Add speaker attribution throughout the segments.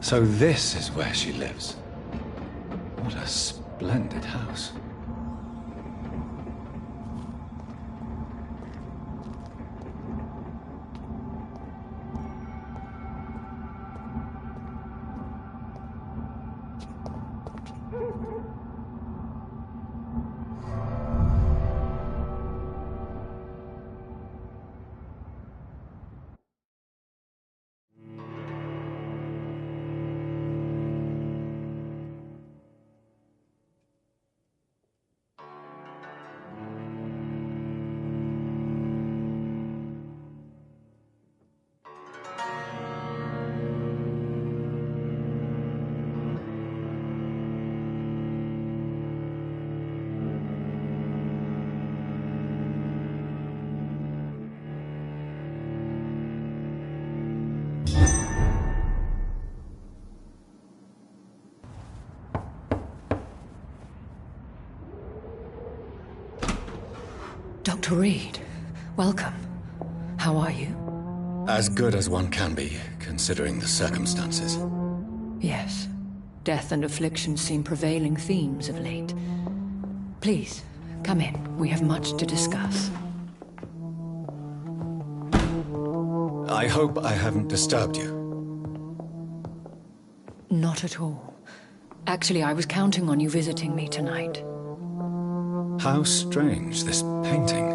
Speaker 1: So this is where she lives. What a splendid house.
Speaker 2: Dr. Reed, welcome. How are you?
Speaker 1: As good as one can be, considering the circumstances.
Speaker 2: Yes. Death and affliction seem prevailing themes of late. Please, come in. We have much to discuss.
Speaker 1: I hope I haven't disturbed you.
Speaker 2: Not at all. Actually, I was counting on you visiting me tonight.
Speaker 1: How strange, this painting.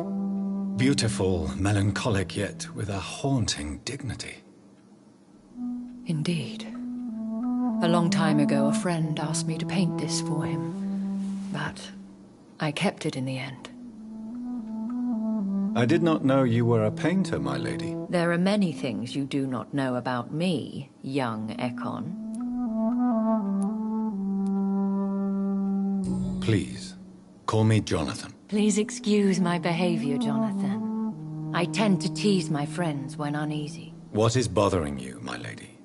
Speaker 1: Beautiful, melancholic, yet with a haunting dignity.
Speaker 2: Indeed. A long time ago, a friend asked me to paint this for him, but I kept it in the end.
Speaker 1: I did not know you were a painter, my lady.
Speaker 2: There are many things you do not know about me, young Ekon.
Speaker 1: Please, call me Jonathan.
Speaker 2: Please excuse my behavior, Jonathan. I tend to tease my friends when uneasy.
Speaker 1: What is bothering you, my lady?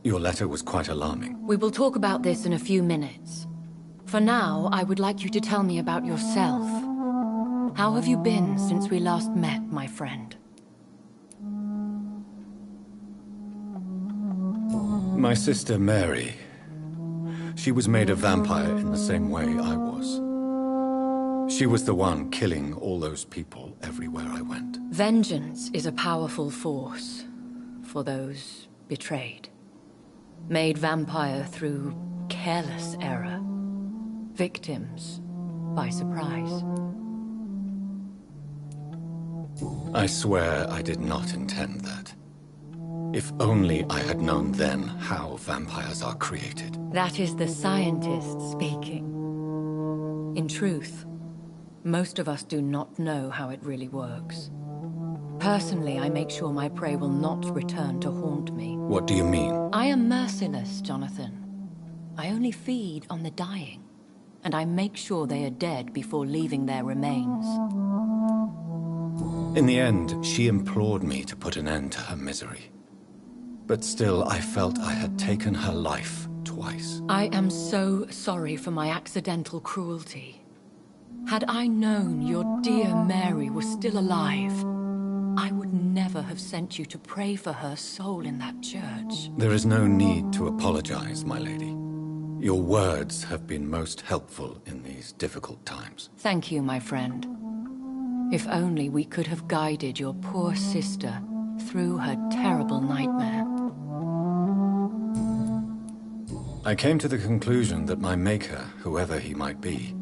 Speaker 1: Your letter was quite alarming.
Speaker 2: We will talk about this in a few minutes. For now, I would like you to tell me about yourself. How have you been since we last met, my friend?
Speaker 1: My sister Mary. She was made a vampire in the same way I was. She was the one killing all those people everywhere I went.
Speaker 2: Vengeance is a powerful force for those betrayed. Made vampire through careless error. Victims by surprise.
Speaker 1: I swear I did not intend that. If only I had known then how vampires are created.
Speaker 2: That is the scientist speaking. In truth, most of us do not know how it really works. Personally, I make sure my prey will not return to haunt me.
Speaker 1: What do you mean?
Speaker 2: I am merciless, Jonathan. I only feed on the dying, and I make sure they are dead before leaving their remains.
Speaker 1: In the end, she implored me to put an end to her misery. But still, I felt I had taken her life twice.
Speaker 2: I am so sorry for my accidental cruelty. Had I known your dear Mary was still alive, I would never have sent you to pray for her soul in that church.
Speaker 1: There is no need to apologize, my lady. Your words have been most helpful in these difficult times.
Speaker 2: Thank you, my friend. If only we could have guided your poor sister through her terrible nightmare.
Speaker 1: I came to the conclusion that my maker, whoever he might be,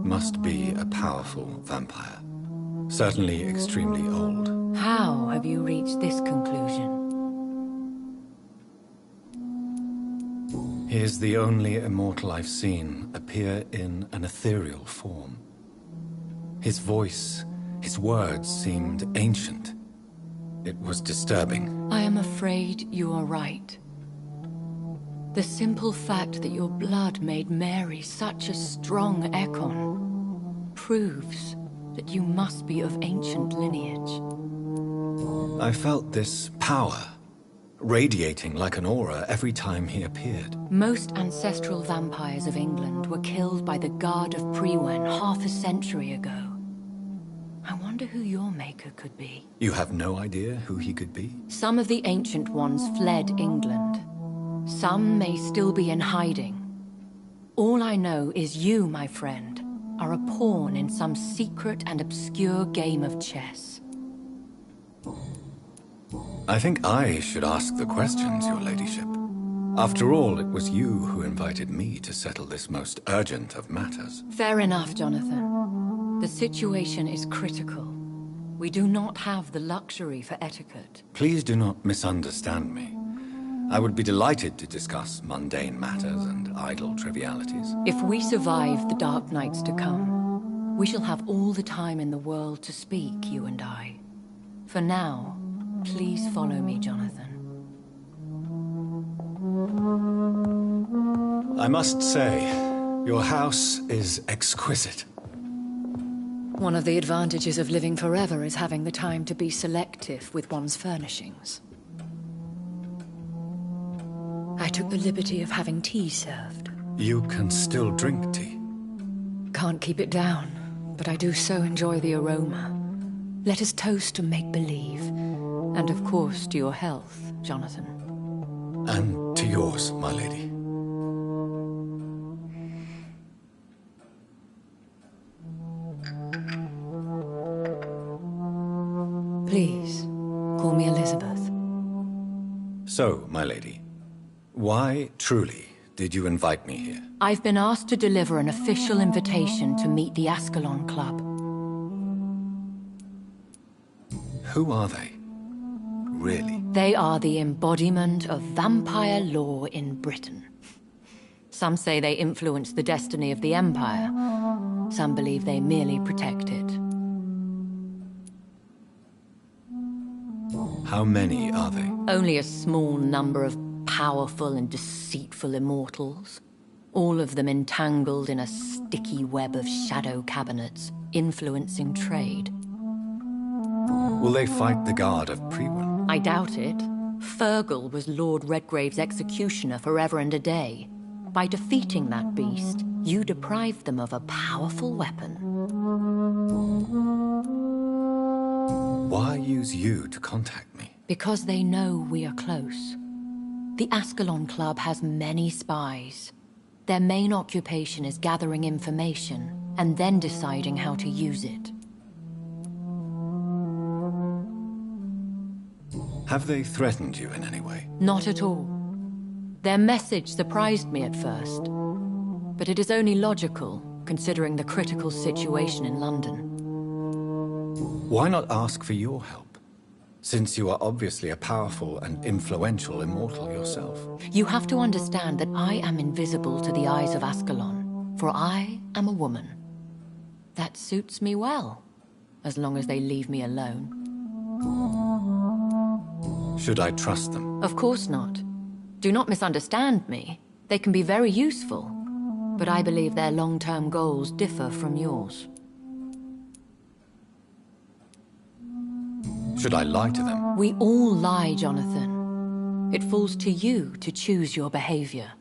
Speaker 1: must be a powerful vampire. Certainly extremely old.
Speaker 2: How have you reached this conclusion?
Speaker 1: He is the only immortal I've seen appear in an ethereal form. His voice, his words seemed ancient. It was disturbing.
Speaker 2: I am afraid you are right. The simple fact that your blood made Mary such a strong Ekon proves that you must be of ancient lineage.
Speaker 1: I felt this power radiating like an aura every time he appeared.
Speaker 2: Most ancestral vampires of England were killed by the Guard of Priwen half a century ago. I wonder who your maker could be.
Speaker 1: You have no idea who he could be?
Speaker 2: Some of the ancient ones fled England. Some may still be in hiding. All I know is you, my friend, are a pawn in some secret and obscure game of chess.
Speaker 1: I think I should ask the questions, your ladyship. After all, it was you who invited me to settle this most urgent of matters.
Speaker 2: Fair enough, Jonathan. The situation is critical. We do not have the luxury for etiquette.
Speaker 1: Please do not misunderstand me. I would be delighted to discuss mundane matters and idle trivialities.
Speaker 2: If we survive the dark nights to come, we shall have all the time in the world to speak, you and I. For now, please follow me, Jonathan.
Speaker 1: I must say, your house is exquisite.
Speaker 2: One of the advantages of living forever is having the time to be selective with one's furnishings. I took the liberty of having tea served.
Speaker 1: You can still drink tea.
Speaker 2: Can't keep it down, but I do so enjoy the aroma. Let us toast to make-believe. And of course, to your health, Jonathan.
Speaker 1: And to yours, my lady.
Speaker 2: Please, call me Elizabeth.
Speaker 1: So, my lady, why, truly, did you invite me here?
Speaker 2: I've been asked to deliver an official invitation to meet the Ascalon Club.
Speaker 1: Who are they? Really?
Speaker 2: They are the embodiment of vampire law in Britain. Some say they influence the destiny of the Empire. Some believe they merely protect it.
Speaker 1: How many are they?
Speaker 2: Only a small number of powerful and deceitful immortals. All of them entangled in a sticky web of shadow cabinets, influencing trade.
Speaker 1: Will they fight the guard of Priwen?
Speaker 2: I doubt it. Fergal was Lord Redgrave's executioner forever and a day. By defeating that beast, you deprived them of a powerful weapon.
Speaker 1: Why use you to contact me?
Speaker 2: Because they know we are close. The Ascalon Club has many spies. Their main occupation is gathering information and then deciding how to use it.
Speaker 1: Have they threatened you in any way?
Speaker 2: Not at all. Their message surprised me at first, but it is only logical, considering the critical situation in London.
Speaker 1: Why not ask for your help? Since you are obviously a powerful and influential immortal yourself.
Speaker 2: You have to understand that I am invisible to the eyes of Ascalon, for I am a woman. That suits me well, as long as they leave me alone.
Speaker 1: Should I trust them?
Speaker 2: Of course not. Do not misunderstand me. They can be very useful, but I believe their long-term goals differ from yours.
Speaker 1: Should I lie to them?
Speaker 2: We all lie, Jonathan. It falls to you to choose your behavior.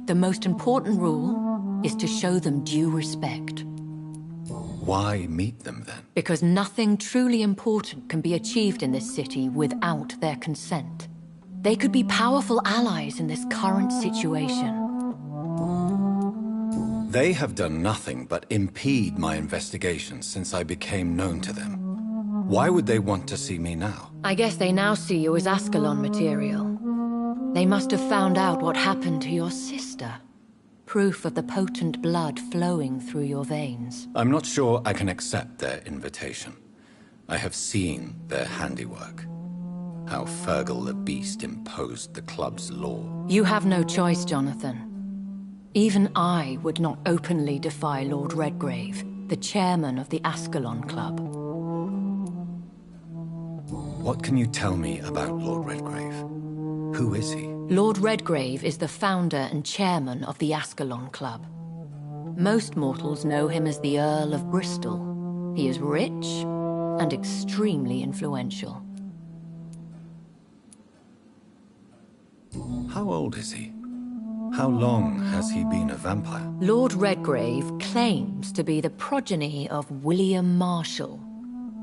Speaker 2: The most important rule is to show them due respect.
Speaker 1: Why meet them then?
Speaker 2: Because nothing truly important can be achieved in this city without their consent. They could be powerful allies in this current situation.
Speaker 1: They have done nothing but impede my investigation since I became known to them. Why would they want to see me now?
Speaker 2: I guess they now see you as Ascalon material. They must have found out what happened to your sister. Proof of the potent blood flowing through your veins.
Speaker 1: I'm not sure I can accept their invitation. I have seen their handiwork. How Fergal the Beast imposed the club's law.
Speaker 2: You have no choice, Jonathan. Even I would not openly defy Lord Redgrave, the chairman of the Ascalon Club.
Speaker 1: What can you tell me about Lord Redgrave? Who is he?
Speaker 2: Lord Redgrave is the founder and chairman of the Ascalon Club. Most mortals know him as the Earl of Bristol. He is rich and extremely influential.
Speaker 1: How old is he? How long has he been a vampire?
Speaker 2: Lord Redgrave claims to be the progeny of William Marshall,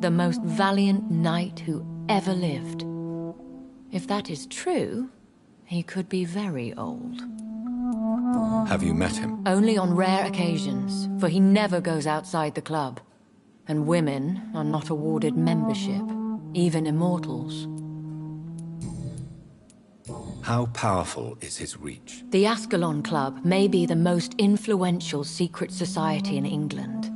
Speaker 2: the most valiant knight who ever lived. If that is true, He could be very old.
Speaker 1: Have you met him?
Speaker 2: Only on rare occasions, for he never goes outside the club. And women are not awarded membership, even immortals.
Speaker 1: How powerful is his reach?
Speaker 2: The Ascalon Club may be the most influential secret society in England.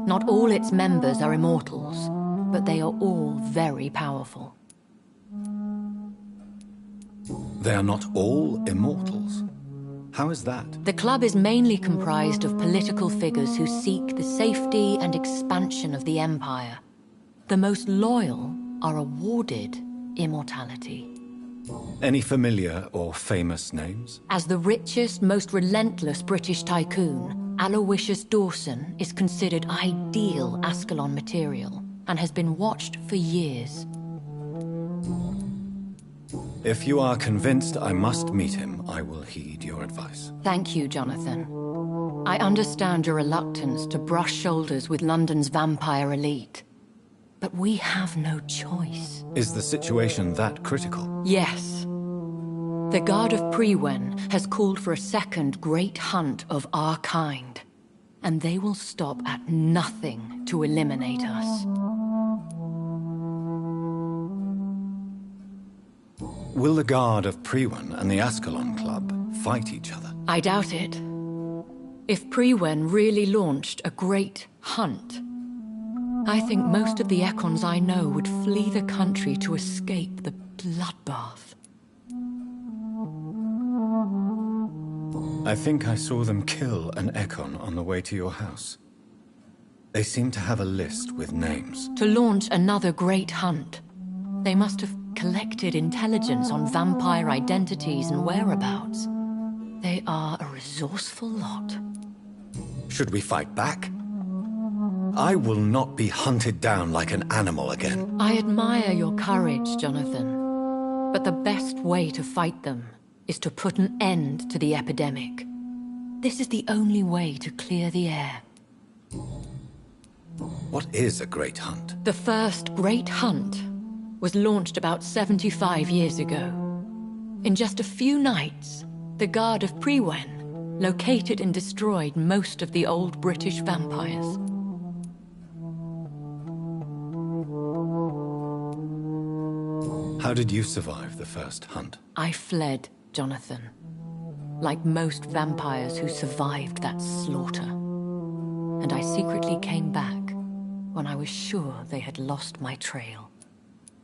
Speaker 2: Not all its members are immortals, but they are all very powerful.
Speaker 1: They are not all immortals? How is that?
Speaker 2: The club is mainly comprised of political figures who seek the safety and expansion of the Empire. The most loyal are awarded immortality.
Speaker 1: Any familiar or famous names?
Speaker 2: As the richest, most relentless British tycoon, Aloysius Dawson is considered ideal Ascalon material and has been watched for years.
Speaker 1: If you are convinced I must meet him, I will heed your advice.
Speaker 2: Thank you, Jonathan. I understand your reluctance to brush shoulders with London's vampire elite. But we have no choice.
Speaker 1: Is the situation that critical?
Speaker 2: Yes. The Guard of Prewen has called for a second great hunt of our kind. And they will stop at nothing to eliminate us.
Speaker 1: Will the Guard of Prewen and the Ascalon Club fight each other?
Speaker 2: I doubt it. If Prewen really launched a great hunt, I think most of the Econs I know would flee the country to escape the bloodbath.
Speaker 1: I think I saw them kill an Econ on the way to your house. They seem to have a list with names.
Speaker 2: To launch another great hunt, they must have collected intelligence on vampire identities and whereabouts. They are a resourceful lot.
Speaker 1: Should we fight back? I will not be hunted down like an animal again.
Speaker 2: I admire your courage, Jonathan. But the best way to fight them is to put an end to the epidemic. This is the only way to clear the air.
Speaker 1: What is a great hunt?
Speaker 2: The first great hunt was launched about 75 years ago. In just a few nights, the Guard of Prewen located and destroyed most of the old British vampires.
Speaker 1: How did you survive the first hunt?
Speaker 2: I fled, Jonathan. Like most vampires who survived that slaughter. And I secretly came back when I was sure they had lost my trail.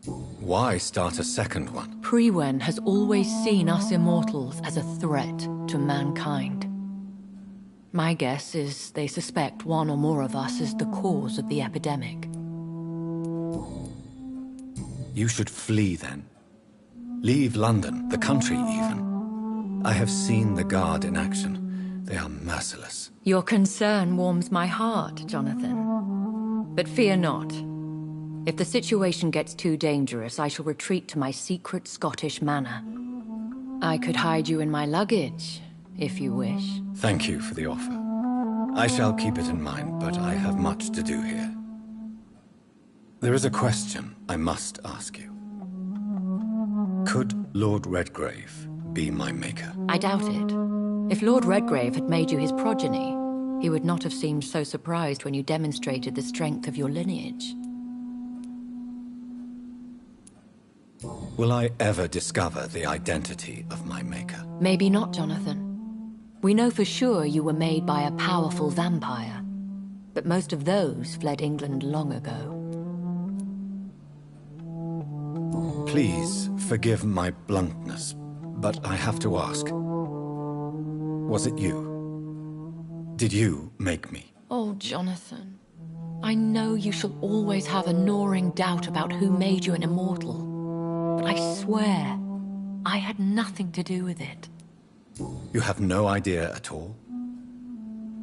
Speaker 1: Why start a second one?
Speaker 2: Prewen has always seen us immortals as a threat to mankind. My guess is they suspect one or more of us is the cause of the epidemic.
Speaker 1: You should flee then. Leave London, the country even. I have seen the Guard in action. They are merciless.
Speaker 2: Your concern warms my heart, Jonathan. But fear not. If the situation gets too dangerous, I shall retreat to my secret Scottish manor. I could hide you in my luggage, if you wish.
Speaker 1: Thank you for the offer. I shall keep it in mind, but I have much to do here. There is a question I must ask you. Could Lord Redgrave be my maker?
Speaker 2: I doubt it. If Lord Redgrave had made you his progeny, he would not have seemed so surprised when you demonstrated the strength of your lineage.
Speaker 1: Will I ever discover the identity of my maker?
Speaker 2: Maybe not, Jonathan. We know for sure you were made by a powerful vampire, but most of those fled England long ago.
Speaker 1: Please forgive my bluntness, but I have to ask. Was it you? Did you make me?
Speaker 2: Oh, Jonathan. I know you shall always have a gnawing doubt about who made you an immortal. But I swear, I had nothing to do with it.
Speaker 1: You have no idea at all?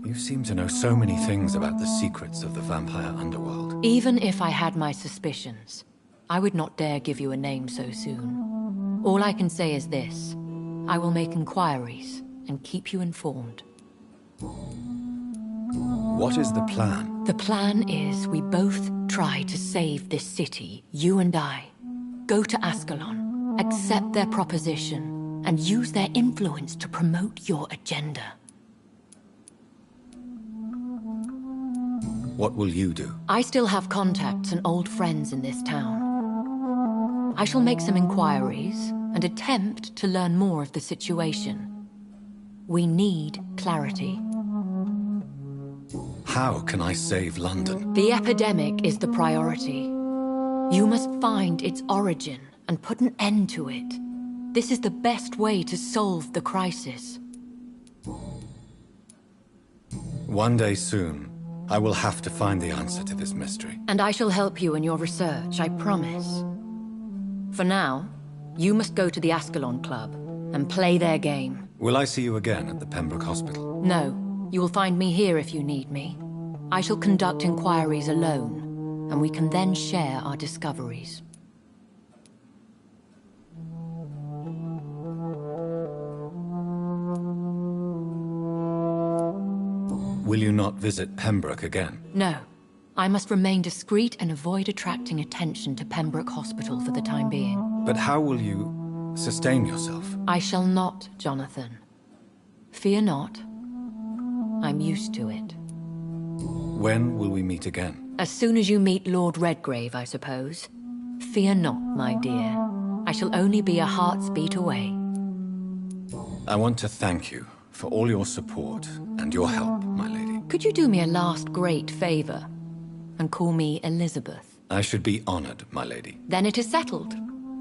Speaker 1: You seem to know so many things about the secrets of the vampire underworld.
Speaker 2: Even if I had my suspicions, I would not dare give you a name so soon. All I can say is this. I will make inquiries and keep you informed.
Speaker 1: What is the plan?
Speaker 2: The plan is we both try to save this city, you and I. Go to Ascalon, accept their proposition, and use their influence to promote your agenda.
Speaker 1: What will you do?
Speaker 2: I still have contacts and old friends in this town. I shall make some inquiries and attempt to learn more of the situation. We need clarity.
Speaker 1: How can I save London?
Speaker 2: The epidemic is the priority. You must find its origin and put an end to it. This is the best way to solve the crisis.
Speaker 1: One day soon, I will have to find the answer to this mystery.
Speaker 2: And I shall help you in your research, I promise. For now, you must go to the Ascalon Club and play their game.
Speaker 1: Will I see you again at the Pembroke Hospital?
Speaker 2: No, you will find me here if you need me. I shall conduct inquiries alone, and we can then share our discoveries.
Speaker 1: Will you not visit Pembroke again?
Speaker 2: No. I must remain discreet and avoid attracting attention to Pembroke Hospital for the time being.
Speaker 1: But how will you sustain yourself?
Speaker 2: I shall not, Jonathan. Fear not. I'm used to it.
Speaker 1: When will we meet again?
Speaker 2: As soon as you meet Lord Redgrave, I suppose. Fear not, my dear. I shall only be a heart's beat away.
Speaker 1: I want to thank you for all your support and your help, my lady.
Speaker 2: Could you do me a last great favor and call me Elizabeth?
Speaker 1: I should be honored, my lady.
Speaker 2: Then it is settled.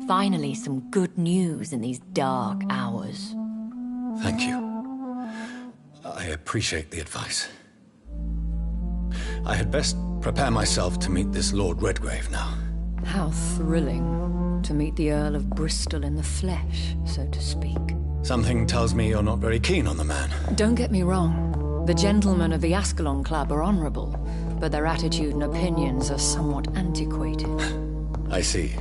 Speaker 2: Finally, some good news in these dark hours.
Speaker 1: Thank you. I appreciate the advice. I had best prepare myself to meet this Lord Redgrave now.
Speaker 2: How thrilling to meet the Earl of Bristol in the flesh, so to speak.
Speaker 1: Something tells me you're not very keen on the man.
Speaker 2: Don't get me wrong. The gentlemen of the Ascalon Club are honorable, but their attitude and opinions are somewhat antiquated.
Speaker 1: I see.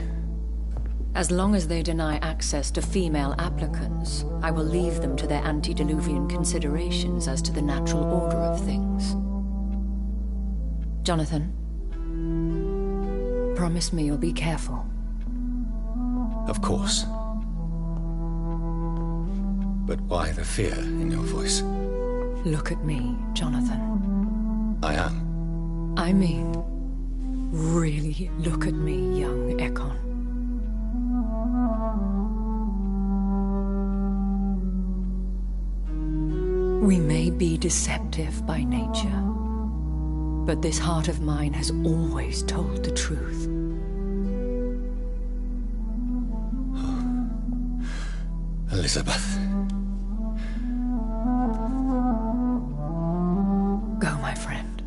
Speaker 2: As long as they deny access to female applicants, I will leave them to their antediluvian considerations as to the natural order of things. Jonathan, promise me you'll be careful.
Speaker 1: Of course. But why the fear in your voice?
Speaker 2: Look at me, Jonathan.
Speaker 1: I am.
Speaker 2: I mean, really look at me, young Ekon. We may be deceptive by nature, but this heart of mine has always told the truth.
Speaker 1: Elizabeth.
Speaker 2: Go, my friend.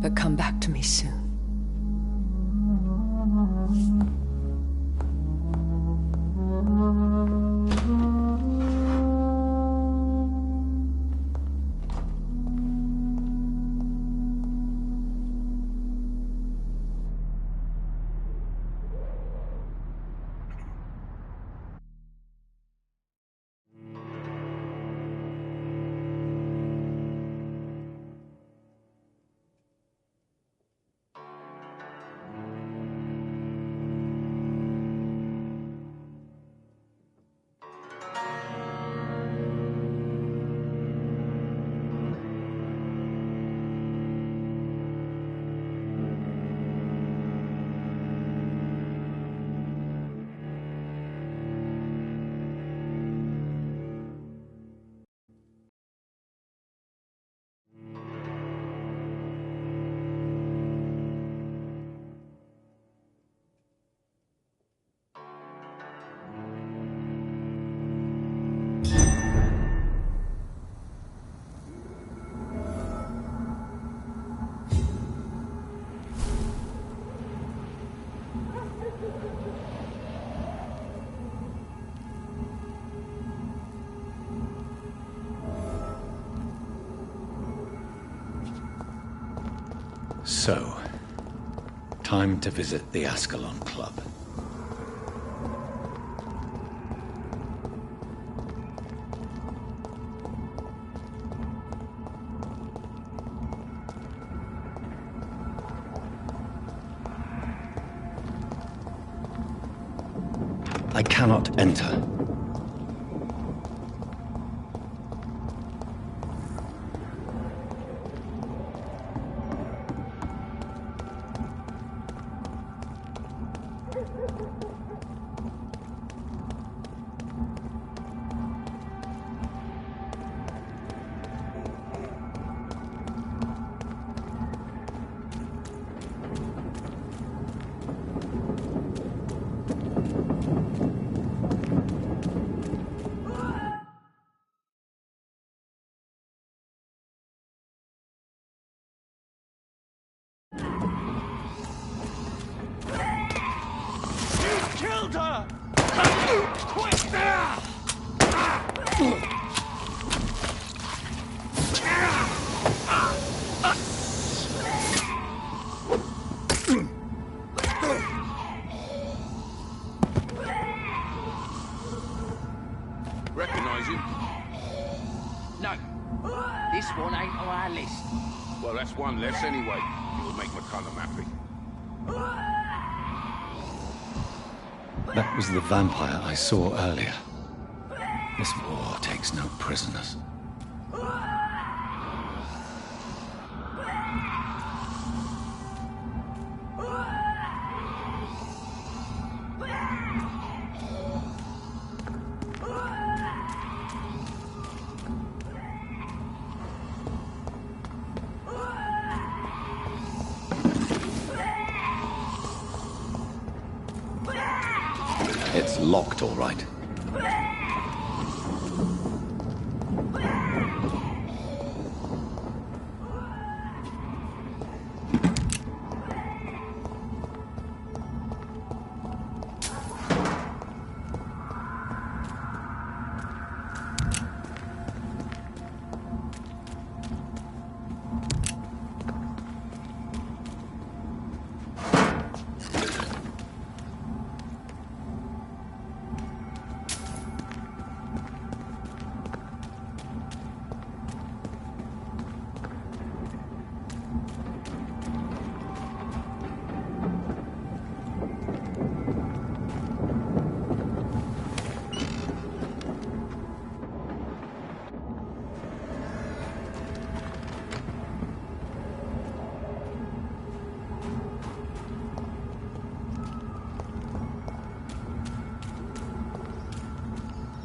Speaker 2: But come back to me soon.
Speaker 1: So, time to visit the Ascalon Club. I cannot enter.
Speaker 3: killed her! Quick!
Speaker 4: Recognize him?
Speaker 5: No. This one ain't on our list.
Speaker 4: Well, that's one less anyway. It'll make McCullum happy.
Speaker 1: That was the vampire I saw earlier. This war takes no prisoners. It's locked, all right.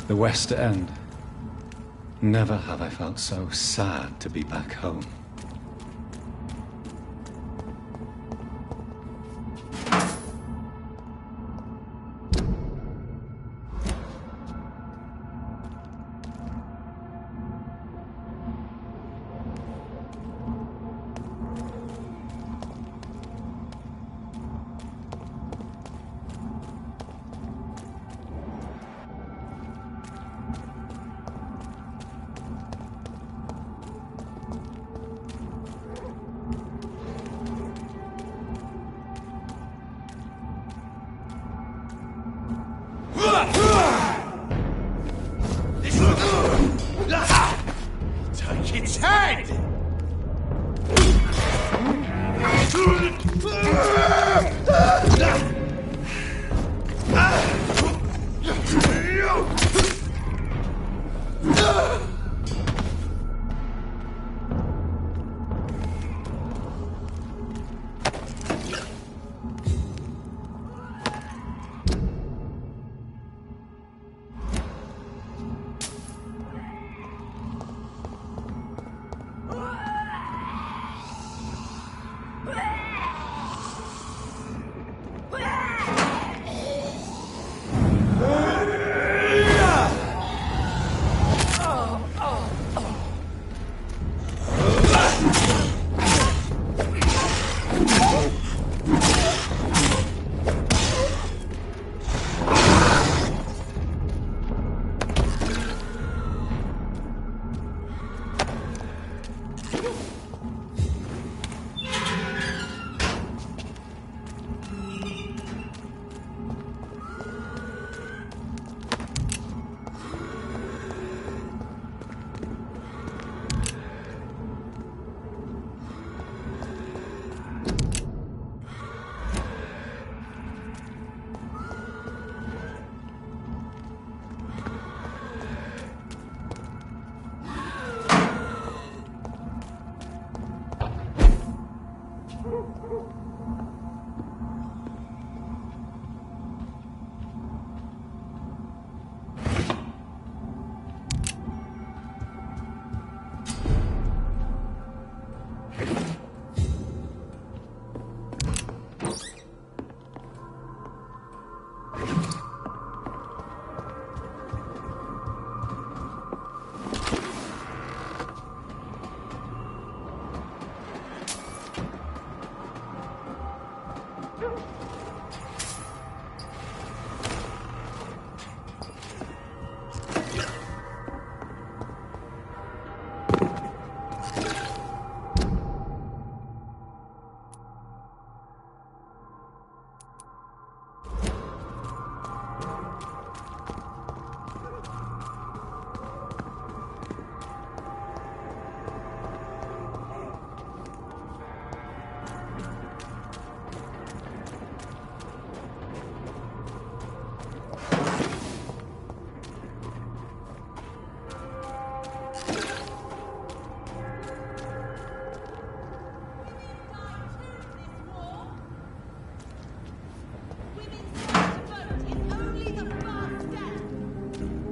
Speaker 1: The West End. Never have I felt so sad to be back home.
Speaker 3: Take its head!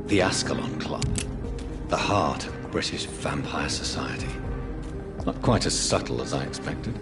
Speaker 1: The Ascalon Club. The heart of British vampire society. Not quite as subtle as I expected.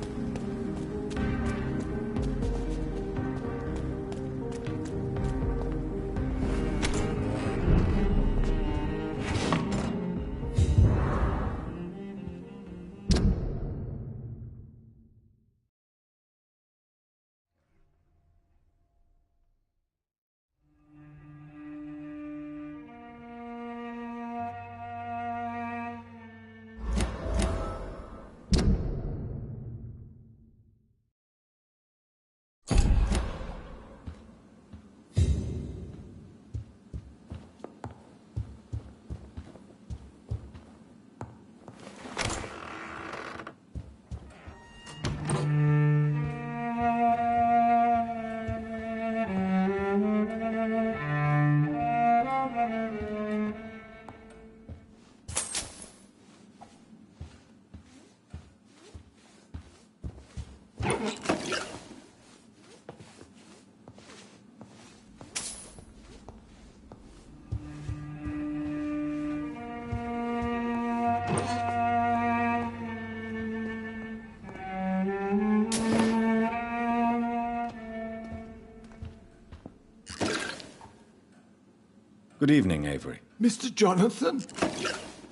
Speaker 1: Good evening, Avery.
Speaker 6: Mr. Jonathan,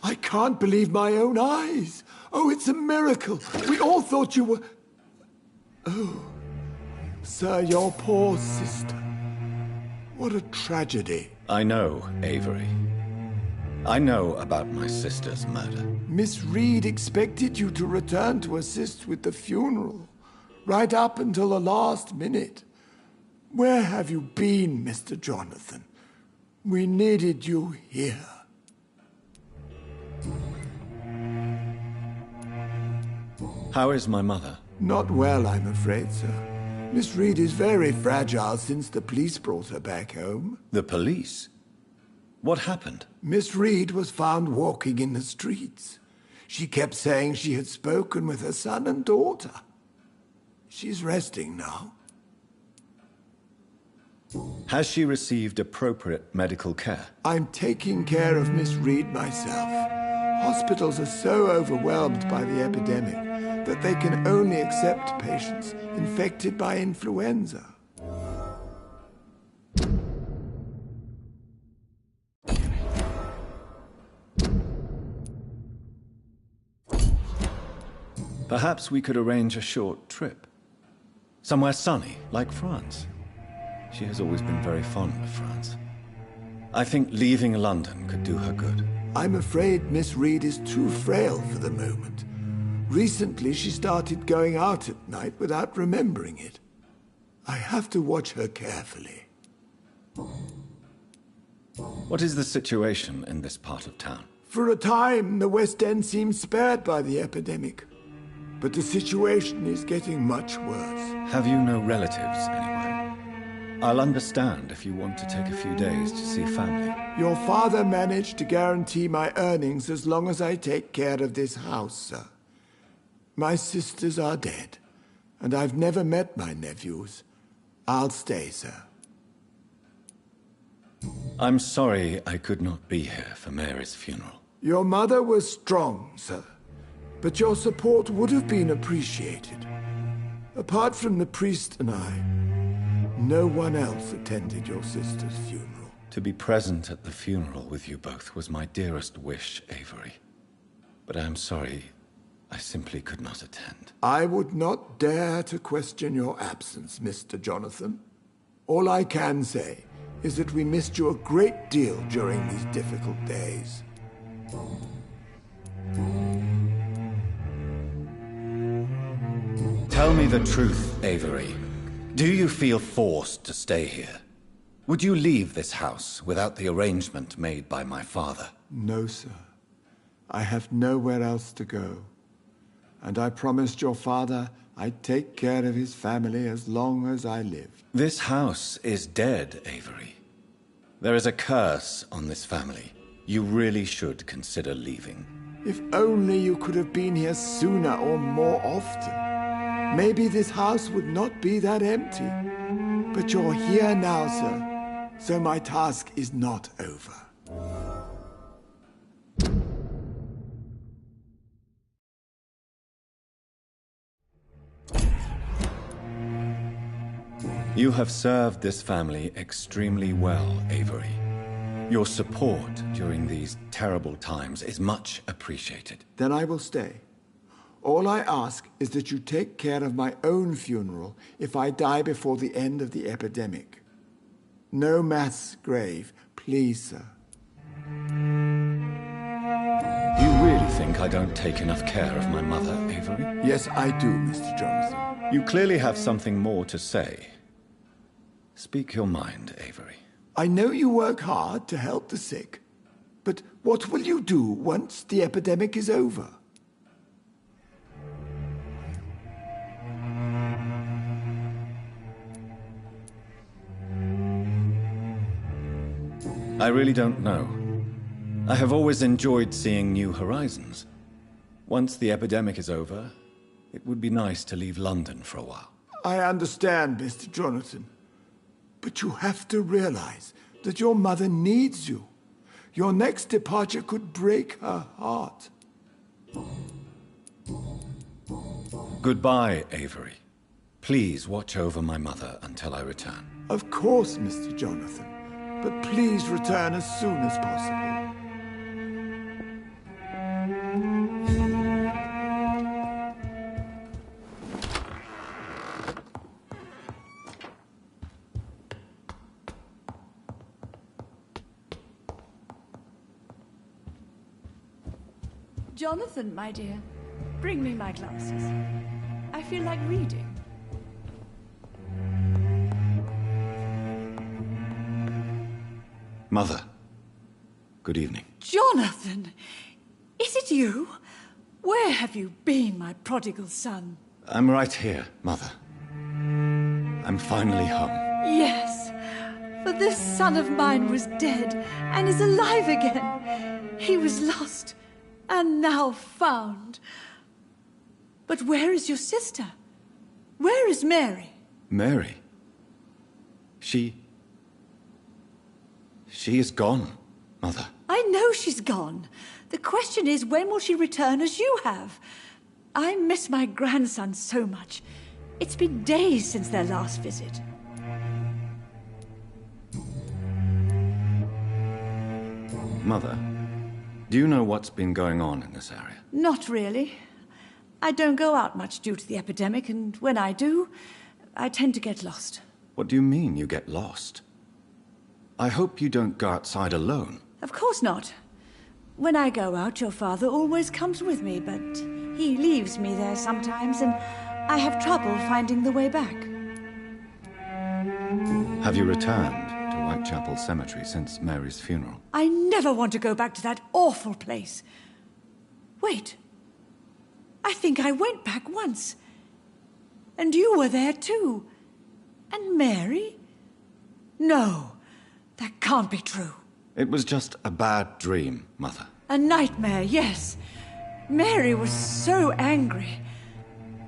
Speaker 6: I can't believe my own eyes. Oh, it's a miracle. We all thought you were... Oh, sir, your poor sister. What a tragedy.
Speaker 1: I know, Avery. I know about my sister's murder.
Speaker 6: Miss Reed expected you to return to assist with the funeral, right up until the last minute. Where have you been, Mr. Jonathan? We needed you here.
Speaker 1: How is my mother?
Speaker 6: Not well, I'm afraid, sir. Miss Reed is very fragile since the police brought her back home.
Speaker 1: The police? What happened?
Speaker 6: Miss Reed was found walking in the streets. She kept saying she had spoken with her son and daughter. She's resting now.
Speaker 1: Has she received appropriate medical care?
Speaker 6: I'm taking care of Miss Reed myself. Hospitals are so overwhelmed by the epidemic that they can only accept patients infected by influenza.
Speaker 1: Perhaps we could arrange a short trip. Somewhere sunny, like France. She has always been very fond of France. I think leaving London could do her good.
Speaker 6: I'm afraid Miss Reed is too frail for the moment. Recently, she started going out at night without remembering it. I have to watch her carefully.
Speaker 1: What is the situation in this part of town?
Speaker 6: For a time, the West End seemed spared by the epidemic. But the situation is getting much worse.
Speaker 1: Have you no relatives anywhere? I'll understand if you want to take a few days to see family.
Speaker 6: Your father managed to guarantee my earnings as long as I take care of this house, sir. My sisters are dead, and I've never met my nephews. I'll stay, sir.
Speaker 1: I'm sorry I could not be here for Mary's funeral.
Speaker 6: Your mother was strong, sir, but your support would have been appreciated. Apart from the priest and I, no one else attended your sister's funeral.
Speaker 1: To be present at the funeral with you both was my dearest wish, Avery. But I am sorry, I simply could not attend.
Speaker 6: I would not dare to question your absence, Mr. Jonathan. All I can say is that we missed you a great deal during these difficult days.
Speaker 1: Tell me the truth, Avery. Do you feel forced to stay here? Would you leave this house without the arrangement made by my father?
Speaker 6: No, sir. I have nowhere else to go. And I promised your father I'd take care of his family as long as I lived.
Speaker 1: This house is dead, Avery. There is a curse on this family. You really should consider leaving.
Speaker 6: If only you could have been here sooner or more often. Maybe this house would not be that empty. But you're here now, sir. So my task is not over.
Speaker 1: You have served this family extremely well, Avery. Your support during these terrible times is much appreciated.
Speaker 6: Then I will stay. All I ask is that you take care of my own funeral if I die before the end of the epidemic. No mass grave, please, sir.
Speaker 1: You really think I don't take enough care of my mother, Avery?
Speaker 6: Yes, I do, Mr. Jonathan.
Speaker 1: You clearly have something more to say. Speak your mind, Avery.
Speaker 6: I know you work hard to help the sick, but what will you do once the epidemic is over?
Speaker 1: I really don't know. I have always enjoyed seeing new horizons. Once the epidemic is over, it would be nice to leave London for a while.
Speaker 6: I understand, Mr. Jonathan. But you have to realize that your mother needs you. Your next departure could break her heart.
Speaker 1: Goodbye, Avery. Please watch over my mother until I return.
Speaker 6: Of course, Mr. Jonathan. But please return as soon as possible.
Speaker 7: Jonathan, my dear, bring me my glasses. I feel like reading.
Speaker 1: Mother, good evening.
Speaker 7: Jonathan! Is it you? Where have you been, my prodigal son?
Speaker 1: I'm right here, Mother. I'm finally home.
Speaker 7: Yes, for this son of mine was dead and is alive again. He was lost and now found. But where is your sister? Where is Mary?
Speaker 1: Mary? She is gone, Mother.
Speaker 7: I know she's gone. The question is, when will she return as you have? I miss my grandson so much. It's been days since their last visit.
Speaker 1: Mother, do you know what's been going on in this area?
Speaker 7: Not really. I don't go out much due to the epidemic, and when I do, I tend to get lost.
Speaker 1: What do you mean you get lost? I hope you don't go outside alone.
Speaker 7: Of course not. When I go out, your father always comes with me, but he leaves me there sometimes, and I have trouble finding the way back.
Speaker 1: Have you returned to Whitechapel Cemetery since Mary's funeral?
Speaker 7: I never want to go back to that awful place. Wait. I think I went back once. And you were there too. And Mary? No, that can't be true.
Speaker 1: It was just a bad dream, Mother.
Speaker 7: A nightmare, yes. Mary was so angry.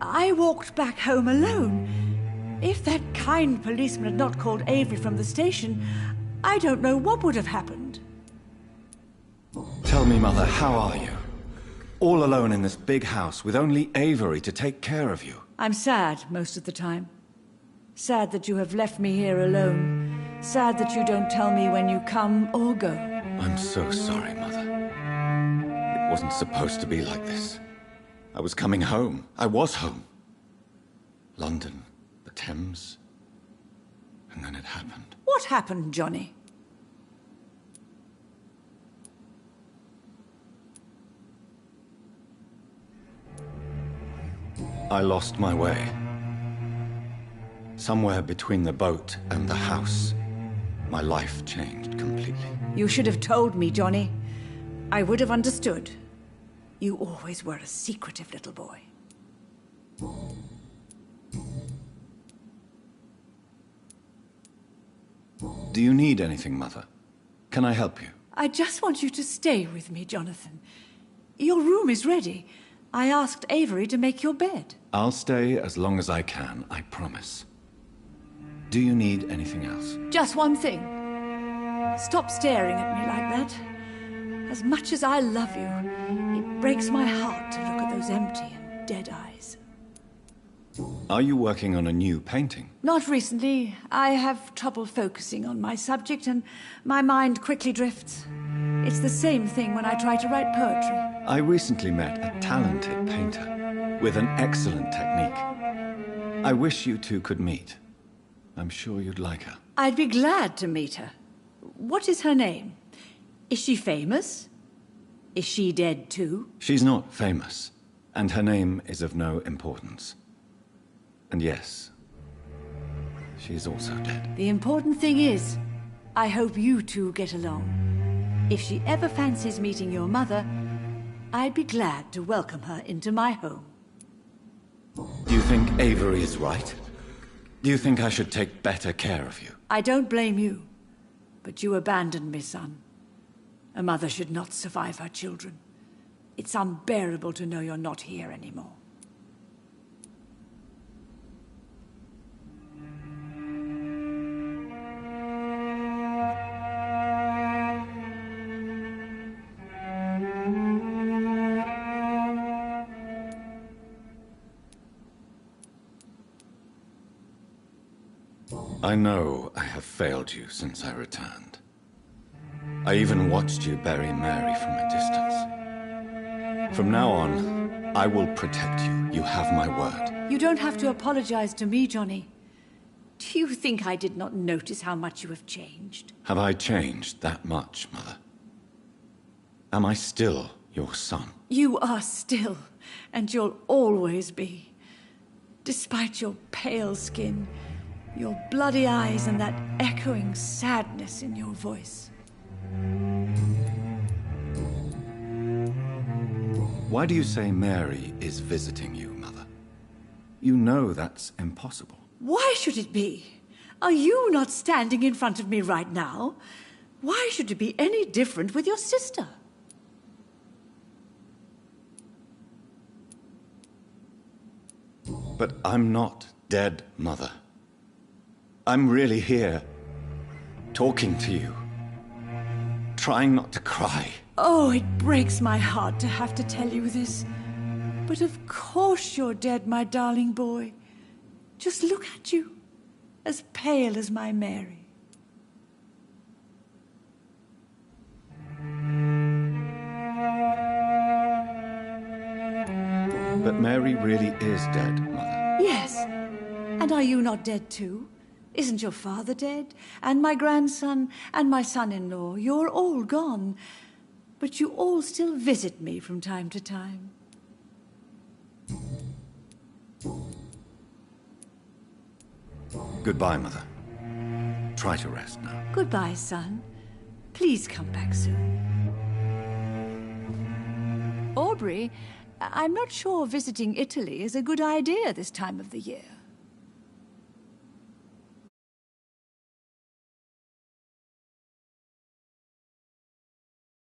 Speaker 7: I walked back home alone. If that kind policeman had not called Avery from the station, I don't know what would have happened.
Speaker 1: Tell me, Mother, how are you? All alone in this big house with only Avery to take care of you.
Speaker 7: I'm sad most of the time. Sad that you have left me here alone. Sad that you don't tell me when you come or go.
Speaker 1: I'm so sorry, Mother. It wasn't supposed to be like this. I was coming home. I was home. London, the Thames, and then it happened.
Speaker 7: What happened, Johnny?
Speaker 1: I lost my way. Somewhere between the boat and the house, my life changed completely.
Speaker 7: You should have told me, Johnny. I would have understood. You always were a secretive little boy.
Speaker 1: Do you need anything, Mother? Can I help you?
Speaker 7: I just want you to stay with me, Jonathan. Your room is ready. I asked Avery to make your bed.
Speaker 1: I'll stay as long as I can, I promise. Do you need anything else?
Speaker 7: Just one thing. Stop staring at me like that. As much as I love you, it breaks my heart to look at those empty and dead eyes.
Speaker 1: Are you working on a new painting?
Speaker 7: Not recently. I have trouble focusing on my subject, and my mind quickly drifts. It's the same thing when I try to write poetry.
Speaker 1: I recently met a talented painter with an excellent technique. I wish you two could meet. I'm sure you'd like her.
Speaker 7: I'd be glad to meet her. What is her name? Is she famous? Is she dead too?
Speaker 1: She's not famous, and her name is of no importance. And yes, she's also dead.
Speaker 7: The important thing is, I hope you two get along. If she ever fancies meeting your mother, I'd be glad to welcome her into my home.
Speaker 1: Do you think Avery is right? Do you think I should take better care of you?
Speaker 7: I don't blame you, but you abandoned me, son. A mother should not survive her children. It's unbearable to know you're not here anymore.
Speaker 1: I know I have failed you since I returned. I even watched you bury Mary from a distance. From now on, I will protect you. You have my word.
Speaker 7: You don't have to apologize to me, Johnny. Do you think I did not notice how much you have changed?
Speaker 1: Have I changed that much, Mother? Am I still your son?
Speaker 7: You are still, and you'll always be. Despite your pale skin, your bloody eyes, and that echoing sadness in your voice.
Speaker 1: Why do you say Mary is visiting you, Mother? You know that's impossible.
Speaker 7: Why should it be? Are you not standing in front of me right now? Why should it be any different with your sister?
Speaker 1: But I'm not dead, Mother. I'm really here, talking to you, trying not to cry.
Speaker 7: Oh, it breaks my heart to have to tell you this. But of course you're dead, my darling boy. Just look at you, as pale as my Mary.
Speaker 1: But Mary really is dead, Mother.
Speaker 7: Yes. And are you not dead too? Isn't your father dead? And my grandson, and my son-in-law? You're all gone. But you all still visit me from time to time.
Speaker 1: Goodbye, Mother. Try to rest now.
Speaker 7: Goodbye, son. Please come back soon. Aubrey, I'm not sure visiting Italy is a good idea this time of the year.